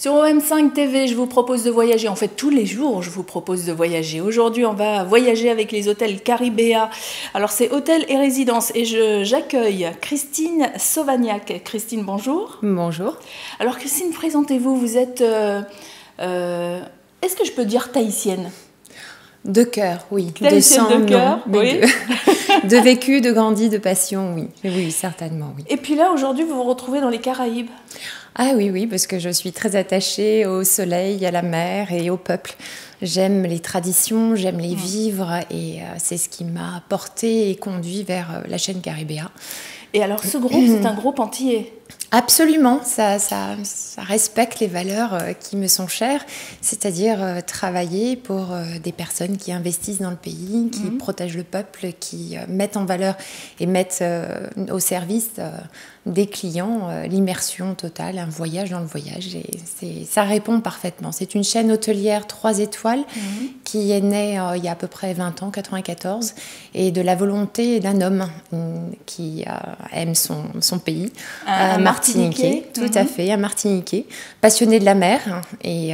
Sur OM5 TV, je vous propose de voyager. En fait, tous les jours, je vous propose de voyager. Aujourd'hui, on va voyager avec les hôtels Caribéa. Alors, c'est hôtel et résidence. Et j'accueille Christine Sauvagnac. Christine, bonjour. Bonjour. Alors, Christine, présentez-vous. Vous êtes, est-ce que je peux dire tahitienne? De cœur, oui. De sang, de cœur, oui. De vécu, de grandi, de passion, oui. Oui, certainement, oui. Et puis là, aujourd'hui, vous vous retrouvez dans les Caraïbes. Ah oui, oui, parce que je suis très attachée au soleil, à la mer et au peuple. J'aime les traditions, j'aime les vivre et c'est ce qui m'a porté et conduit vers la chaîne Caribéa. Et alors, ce groupe, c'est un groupe antillais. Absolument, ça respecte les valeurs qui me sont chères, c'est-à-dire travailler pour des personnes qui investissent dans le pays, qui protègent le peuple, qui mettent en valeur et mettent au service des clients l'immersion totale, un voyage dans le voyage. Et ça répond parfaitement. C'est une chaîne hôtelière 3 étoiles qui est née il y a à peu près 20 ans, 94, et de la volonté d'un homme qui aime son pays. Un Martiniquais. Tout à fait, un Martiniquais, passionné de la mer. Et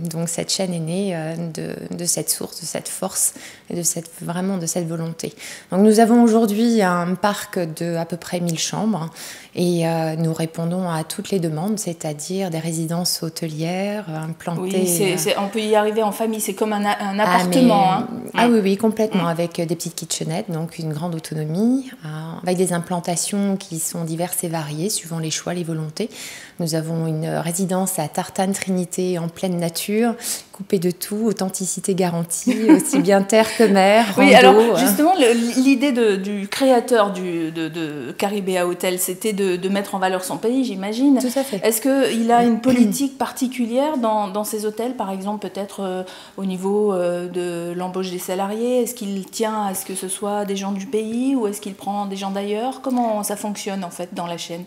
donc cette chaîne est née de cette source, de cette force, et vraiment de cette volonté. Donc nous avons aujourd'hui un parc de à peu près 1000 chambres. Et nous répondons à toutes les demandes, c'est-à-dire des résidences hôtelières implantées. Oui, on peut y arriver en famille, c'est comme un appartement. Oui, complètement, avec des petites kitchenettes, donc une grande autonomie, avec des implantations qui sont diverses et variées, suivant les choix, les volontés. Nous avons une résidence à Tartane Trinité en pleine nature, coupée de tout, authenticité garantie, aussi bien terre que mer. Oui, rando. alors justement, l'idée du créateur de Caribéa Hotel, c'était de mettre en valeur son pays, j'imagine. Tout à fait. Est-ce qu'il a une politique particulière dans ses hôtels, par exemple, peut-être au niveau de l'embauche des salariés? Est-ce qu'il tient à ce que ce soit des gens du pays ou est-ce qu'il prend des gens d'ailleurs? Comment ça fonctionne en fait dans la chaîne?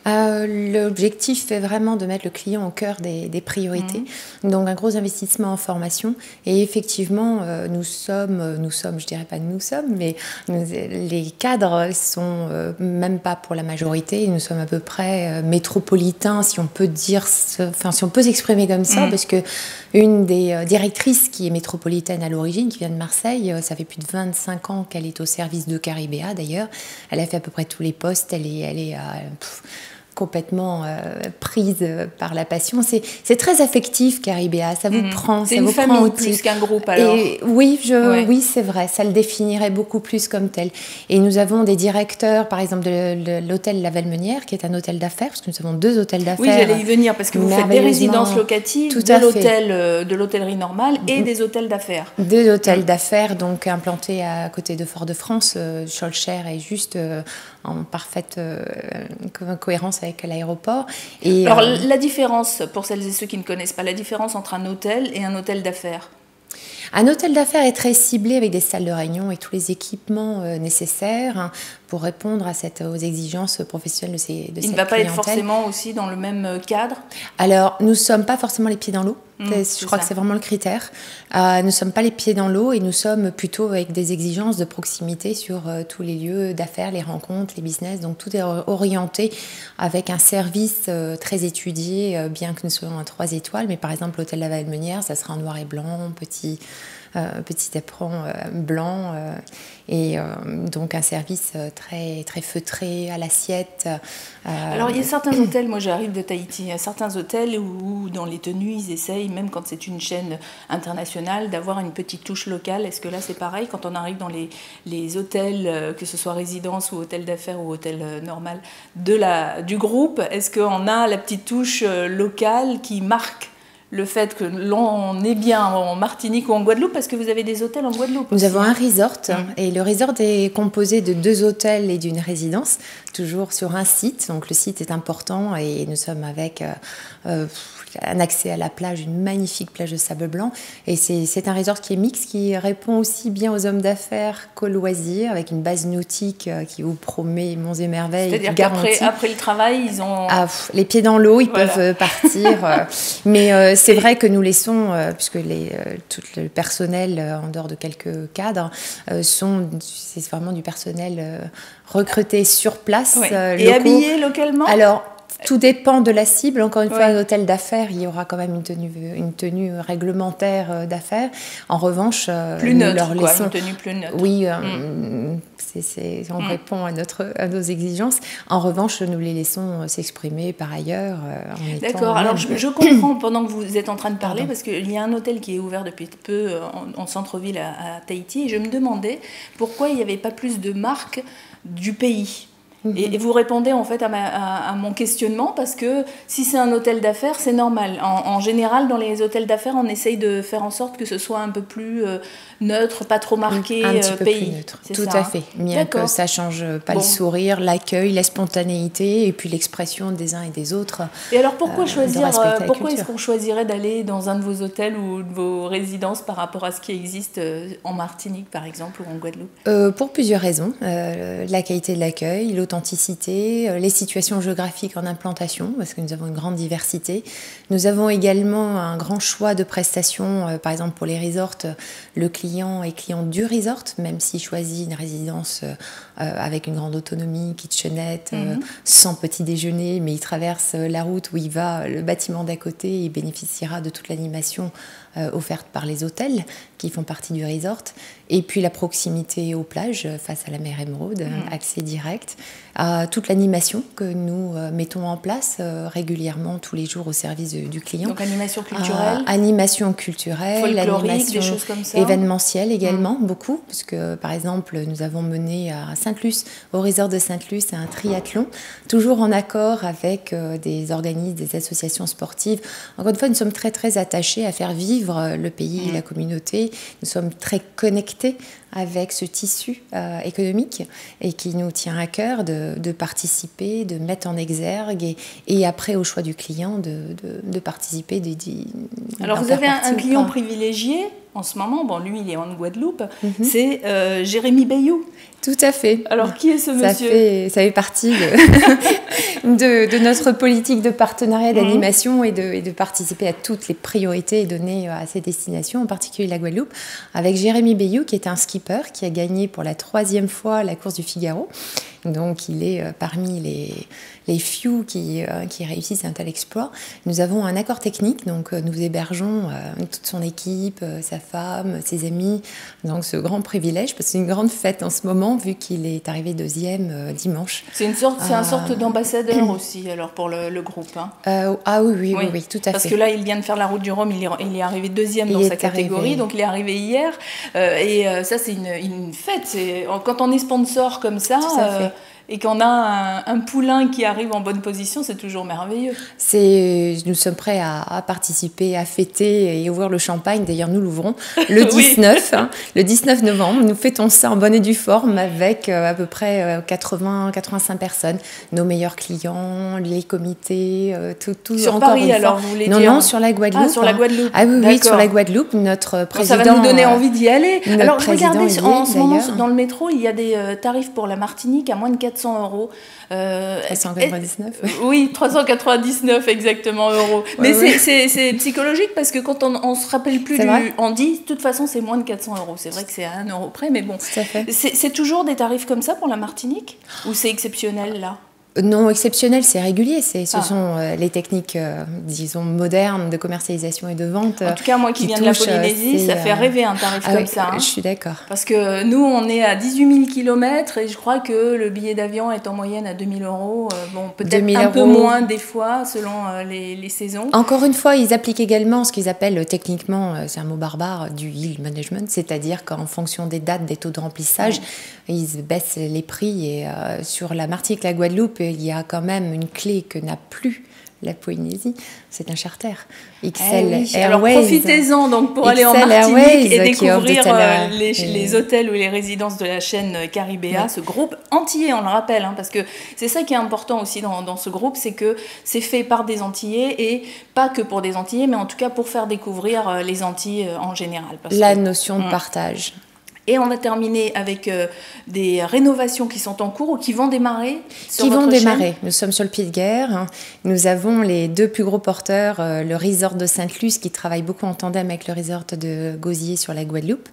L'objectif est vraiment de mettre le client au cœur des priorités, donc un gros investissement en formation. Et effectivement, nous sommes, je dirais pas nous sommes, mais les cadres sont même pas pour la majorité. Nous sommes à peu près métropolitains, si on peut dire, si on peut s'exprimer comme ça, parce que une des directrices qui est métropolitaine à l'origine, qui vient de Marseille, ça fait plus de 25 ans qu'elle est au service de Caribéa d'ailleurs. Elle a fait à peu près tous les postes. Elle est complètement prise par la passion. C'est très affectif, Caribéa. Ça vous prend, ça vous prend. C'est une famille plus qu'un groupe, alors. Et oui, c'est vrai. Ça le définirait beaucoup plus comme tel. Et nous avons des directeurs, par exemple, de l'hôtel La Valmenière, qui est un hôtel d'affaires, parce que nous avons 2 hôtels d'affaires. Oui, j'allais y venir, parce que vous faites des résidences locatives, de l'hôtellerie normale et des hôtels d'affaires. 2 hôtels d'affaires, donc implantés à côté de Fort-de-France. Schœlcher est juste en parfaite cohérence avec l'aéroport. Alors, la différence, pour celles et ceux qui ne connaissent pas, la différence entre un hôtel et un hôtel d'affaires? Un hôtel d'affaires est très ciblé avec des salles de réunion et tous les équipements nécessaires pour répondre aux exigences professionnelles de cette clientèle. Il ne va pas être forcément aussi dans le même cadre? Alors, nous ne sommes pas forcément les pieds dans l'eau. Je crois que c'est vraiment le critère. Nous ne sommes pas les pieds dans l'eau et nous sommes plutôt avec des exigences de proximité sur tous les lieux d'affaires, les rencontres, les business. Donc tout est orienté avec un service très étudié, bien que nous soyons à 3 étoiles. Mais par exemple, l'hôtel La Valmenière, ça sera en noir et blanc, petit éperon blanc et donc un service très, très feutré à l'assiette. Alors il y a certains hôtels, moi j'arrive de Tahiti, il y a certains hôtels où dans les tenues ils essayent, même quand c'est une chaîne internationale, d'avoir une petite touche locale. Est-ce que là c'est pareil quand on arrive dans les hôtels, que ce soit résidence ou hôtel d'affaires ou hôtel normal du groupe, est-ce qu'on a la petite touche locale qui marque le fait que l'on est bien en Martinique ou en Guadeloupe, parce que vous avez des hôtels en Guadeloupe aussi. Nous avons un resort, et le resort est composé de 2 hôtels et d'une résidence, toujours sur un site. Donc le site est important et nous sommes avec un accès à la plage, une magnifique plage de sable blanc. Et c'est un resort qui est mixte, qui répond aussi bien aux hommes d'affaires qu'aux loisirs, avec une base nautique qui vous promet monts et merveilles. C'est-à-dire qu'après le travail, ils ont... les pieds dans l'eau, ils peuvent partir. Mais c'est vrai que nous laissons, puisque tout le personnel, en dehors de quelques cadres, c'est vraiment du personnel recruté sur place. Et habillé localement? Alors, tout dépend de la cible. Encore une fois, un hôtel d'affaires, il y aura quand même une tenue réglementaire d'affaires. En revanche, plus neutre, une tenue plus neutre. Oui, on répond à nos exigences. En revanche, nous les laissons s'exprimer par ailleurs. D'accord. Alors, je comprends pendant que vous êtes en train de parler, parce qu'il y a un hôtel qui est ouvert depuis peu en centre-ville à Tahiti, et je me demandais pourquoi il n'y avait pas plus de marques du pays. Et vous répondez en fait à mon questionnement, parce que si c'est un hôtel d'affaires, c'est normal. En général, dans les hôtels d'affaires, on essaye de faire en sorte que ce soit un peu plus neutre, pas trop marqué un petit peu pays. Plus neutre. Tout à fait. Bien que ça change pas le sourire, l'accueil, la spontanéité et puis l'expression des uns et des autres. Et alors pourquoi est-ce qu'on choisirait d'aller dans un de vos hôtels ou de vos résidences par rapport à ce qui existe en Martinique par exemple ou en Guadeloupe? Pour plusieurs raisons. La qualité de l'accueil, l'authenticité, les situations géographiques en implantation, parce que nous avons une grande diversité. Nous avons également un grand choix de prestations, par exemple pour les resorts, le client est client du resort, même s'il choisit une résidence avec une grande autonomie, kitchenette, sans petit déjeuner, mais il traverse la route où il va, le bâtiment d'à côté, il bénéficiera de toute l'animation offerte par les hôtels qui font partie du resort, et puis la proximité aux plages face à la mer Émeraude, accès direct, à toute l'animation que nous mettons en place régulièrement tous les jours au service du client. Donc animation culturelle, animation culturelle, animation des choses comme ça. Événementielle également, beaucoup, parce que par exemple nous avons mené à Sainte-Luce, au resort de Sainte-Luce, un triathlon, toujours en accord avec des organismes, des associations sportives. Encore une fois, nous sommes très très attachés à faire vivre le pays, la communauté. Nous sommes très connectés avec ce tissu économique et qui nous tient à cœur de participer, de mettre en exergue et après au choix du client de participer. Alors vous avez un client privilégié en ce moment, bon lui il est en Guadeloupe, c'est Jérémy Bayou. Tout à fait. Alors qui est ce monsieur? Ça fait partie de notre politique de partenariat d'animation et de participer à toutes les priorités données à ces destinations, en particulier la Guadeloupe, avec Jérémy Bayou qui est un skipper qui a gagné pour la 3e fois la course du Figaro. Donc il est parmi les few qui réussissent un tel exploit. Nous avons un accord technique, donc nous hébergeons toute son équipe, sa femme, ses amis, donc ce grand privilège, parce que c'est une grande fête en ce moment, vu qu'il est arrivé 2e dimanche. C'est une sorte d'ambassadeur aussi, alors pour le groupe. Hein. Oui, tout à fait. Parce que là, il vient de faire la route du Rhum, il est arrivé 2e dans sa catégorie, donc il est arrivé hier, et ça c'est une fête. Quand on est sponsor comme ça, et qu'on a un poulain qui arrive en bonne position, c'est toujours merveilleux. Nous sommes prêts à participer, à fêter et ouvrir le champagne. D'ailleurs, nous l'ouvrons le 19, le 19 novembre. Nous fêtons ça en bonne et due forme avec à peu près 80-85 personnes. Nos meilleurs clients, les comités, tout. Sur Paris, alors, vous voulez dire? Non, sur la Guadeloupe. Ah, sur la Guadeloupe. Ah oui, sur la Guadeloupe. Notre président... Ça va nous donner envie d'y aller. Alors, regardez, en ce moment, dans le métro, il y a des tarifs pour la Martinique à moins de 400 €. 399. Oui, 399 exactement euros. Mais c'est psychologique parce que quand on ne se rappelle plus on dit, de toute façon, c'est moins de 400 €. C'est vrai que c'est à 1 € près, mais bon. C'est toujours des tarifs comme ça pour la Martinique? Ou c'est exceptionnel là? Non, exceptionnel, c'est régulier. Ce sont les techniques, disons, modernes de commercialisation et de vente. En tout cas, moi qui viens de la Polynésie, ça fait rêver un tarif comme ça. Je suis d'accord. Parce que nous, on est à 18 000 km et je crois que le billet d'avion est en moyenne à 2 000 €. Bon, peut-être un peu moins des fois, selon les saisons. Encore une fois, ils appliquent également ce qu'ils appellent techniquement, c'est un mot barbare, du yield management, c'est-à-dire qu'en fonction des dates, des taux de remplissage, ils baissent les prix. Et sur la Martinique, la Guadeloupe, il y a quand même une clé que n'a plus la Polynésie, c'est un charter. XL Airways. Alors profitez-en donc pour aller en Martinique et découvrir les hôtels ou les résidences de la chaîne Caribéa, ce groupe entier, on le rappelle, hein, parce que c'est ça qui est important aussi dans ce groupe, c'est que c'est fait par des Antillais et pas que pour des Antillais, mais en tout cas pour faire découvrir les Antilles en général. La notion de partage. Et on va terminer avec des rénovations qui sont en cours ou qui vont démarrer sur Qui vont démarrer. chaîne. Nous sommes sur le pied de guerre. Nous avons les 2 plus gros porteurs, le resort de Sainte-Luce qui travaille beaucoup en tandem avec le resort de Gosier sur la Guadeloupe,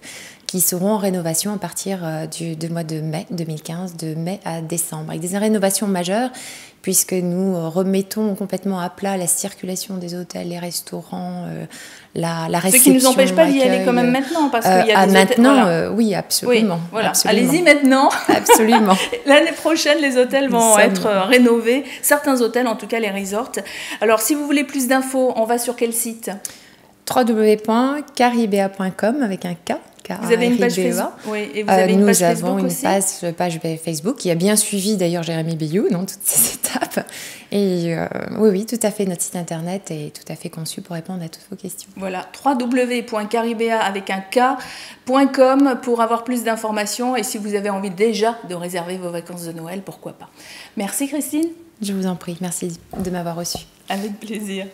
qui seront en rénovation à partir du mois de mai 2015, de mai à décembre, avec des rénovations majeures, puisque nous remettons complètement à plat la circulation des hôtels, les restaurants, la réception. Ce qui ne nous empêche pas d'y aller quand même maintenant, parce qu'il y a des hôtels... Voilà. Oui, absolument. Oui, voilà. Absolument. Allez-y maintenant. Absolument. L'année prochaine, les hôtels vont être rénovés. Certains hôtels, en tout cas les resorts. Alors, si vous voulez plus d'infos, on va sur quel site ? www.caribea.com avec un K. Vous avez une page Facebook, oui, et vous avez une page Facebook aussi. Nous avons une page Facebook qui a bien suivi d'ailleurs Jérémy Bayou dans toutes ces étapes. Et oui, tout à fait, notre site internet est tout à fait conçu pour répondre à toutes vos questions. Voilà, www.caribea avec un K.com pour avoir plus d'informations et si vous avez envie déjà de réserver vos vacances de Noël, pourquoi pas. Merci Christine. Je vous en prie, merci de m'avoir reçue. Avec plaisir.